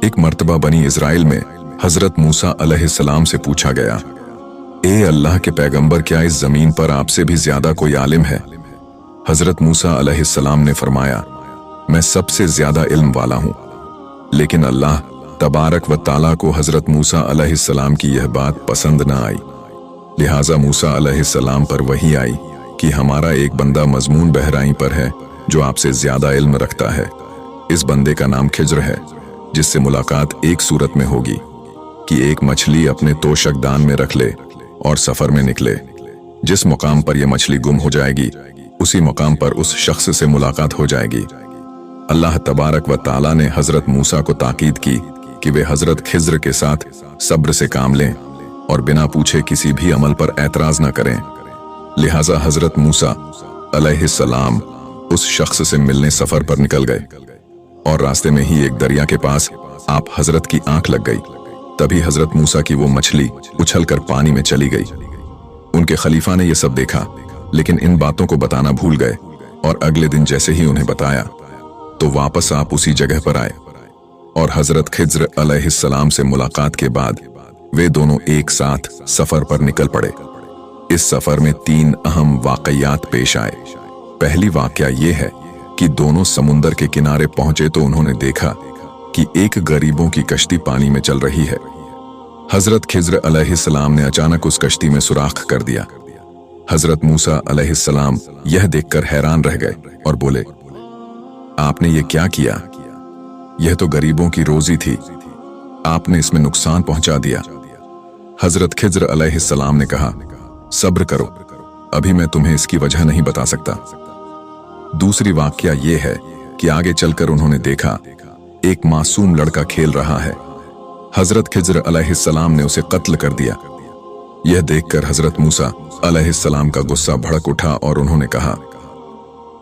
एक मर्तबा बनी इज़राइल में हजरत मूसा अलैहिस्सलाम से पूछा गया, ए अल्लाह के पैगंबर, क्या इस जमीन पर आपसे भी ज्यादा कोई आलिम है? हजरत मूसा अलैहिस्सलाम ने फरमाया, मैं सबसे ज्यादा इल्म वाला हूं। लेकिन अल्लाह तबारक व ताला को हजरत मूसा अलैहिस्सलाम की यह बात पसंद न आई। लिहाजा मूसा अलैहिस्सलाम पर वही आई कि हमारा एक बंदा मजमून बहराई पर है जो आपसे ज्यादा इल्म रखता है। इस बंदे का नाम खिज्र है, जिससे मुलाकात एक सूरत में होगी कि एक मछली अपने तोशकदान में रख ले और सफर में निकले। जिस मुकाम पर यह मछली गुम हो जाएगी, उसी मुकाम पर उस शख्स से मुलाकात हो जाएगी। अल्लाह तबारक व ताला ने हजरत मूसा को ताकीद की कि वे हजरत खिज्र के साथ सब्र से काम लें और बिना पूछे किसी भी अमल पर ऐतराज न करें। लिहाजा हजरत मूसा अलैहिस्सलाम उस शख्स से मिलने सफर पर निकल गए और रास्ते में ही एक दरिया के पास आप हजरत की आंख लग गई। तभी हजरत मूसा की वो मछली उछलकर पानी में चली गई। उनके खलीफा ने यह सब देखा, लेकिन इन बातों को बताना भूल गए और अगले दिन जैसे ही उन्हें बताया तो वापस आप उसी जगह पर आए और हजरत खिज्र अलैहिस्सलाम से मुलाकात के बाद वे दोनों एक साथ सफर पर निकल पड़े। इस सफर में 3 अहम वाकयात पेश आए। पहली वाकया ये है कि दोनों समुंदर के किनारे पहुंचे तो उन्होंने देखा कि एक गरीबों की कश्ती पानी में चल रही है। हजरत खिज्र अलैहिस्सलाम ने अचानक उस कश्ती में सुराख कर दिया। हजरत मूसा अलैहिस्सलाम यह देखकर हैरान रह गए और बोले, आपने ये क्या किया? यह तो गरीबों की रोजी थी, आपने इसमें नुकसान पहुंचा दिया। हजरत खिज्र अलैहिस्सलाम ने कहा, सब्र करो, अभी मैं तुम्हें इसकी वजह नहीं बता सकता। दूसरी वाकया यह है कि आगे चलकर उन्होंने देखा एक मासूम लड़का खेल रहा है। हजरत खिज्र अलैहिस्सलाम ने उसे कत्ल कर दिया। यह देखकर हजरत मूसा अलैहिस्सलाम का गुस्सा भड़क उठा और उन्होंने कहा,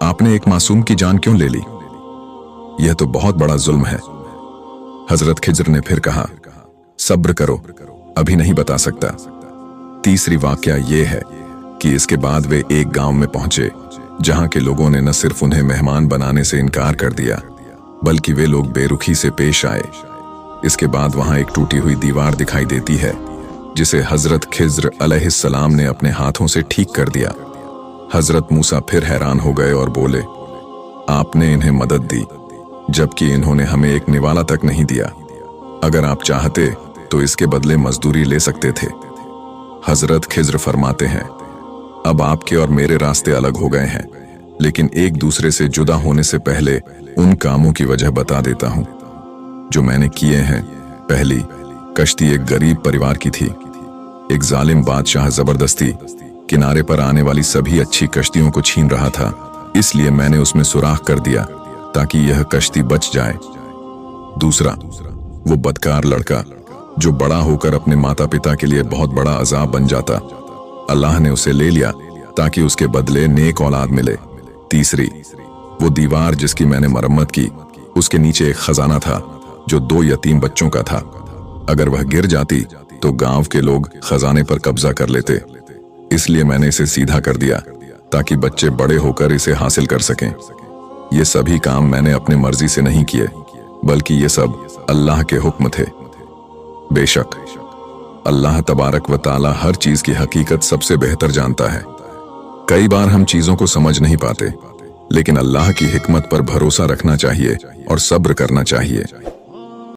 आपने एक मासूम की जान क्यों ले ली? यह तो बहुत बड़ा जुल्म है। हजरत खिज्र ने फिर कहा, सब्र करो, अभी नहीं बता सकता। तीसरी वाकया यह है कि इसके बाद वे एक गांव में पहुंचे जहां के लोगों ने न सिर्फ उन्हें मेहमान बनाने से इनकार कर दिया, बल्कि वे लोग बेरुखी से पेश आए। इसके बाद वहां एक टूटी हुई दीवार दिखाई देती है, जिसे हजरत खिज्र अलैहिस्सलाम ने अपने हाथों से ठीक कर दिया। हजरत मूसा फिर हैरान हो गए और बोले, आपने इन्हें मदद दी जबकि इन्होंने हमें एक निवाला तक नहीं दिया। अगर आप चाहते तो इसके बदले मजदूरी ले सकते थे। हजरत खिज्र फरमाते हैं, अब आपके और मेरे रास्ते अलग हो गए हैं, लेकिन एक दूसरे से जुदा होने से पहले उन कामों की वजह बता देता हूं जो मैंने किए हैं। पहली, कश्ती एक गरीब परिवार की थी। एक जालिम बादशाह जबरदस्ती किनारे पर आने वाली सभी अच्छी कश्तियों को छीन रहा था, इसलिए मैंने उसमें सुराख कर दिया ताकि यह कश्ती बच जाए। दूसरा, वो बदकार लड़का जो बड़ा होकर अपने माता पिता के लिए बहुत बड़ा अजाब बन जाता, अल्लाह ने उसे ले लिया ताकि उसके बदले नेक औलाद मिले। तीसरी, वो दीवार जिसकी मैंने मरम्मत की, उसके नीचे एक खजाना था जो 2 यतीम बच्चों का था। अगर वह गिर जाती तो गांव के लोग खजाने पर कब्जा कर लेते, इसलिए मैंने इसे सीधा कर दिया ताकि बच्चे बड़े होकर इसे हासिल कर सकें। ये सभी काम मैंने अपनी मर्जी से नहीं किए, बल्कि ये सब अल्लाह के हुक्म थे। बेशक अल्लाह तबारक व ताला हर चीज की हकीकत सबसे बेहतर जानता है। कई बार हम चीजों को समझ नहीं पाते, लेकिन अल्लाह की हिकमत पर भरोसा रखना चाहिए और सब्र करना चाहिए।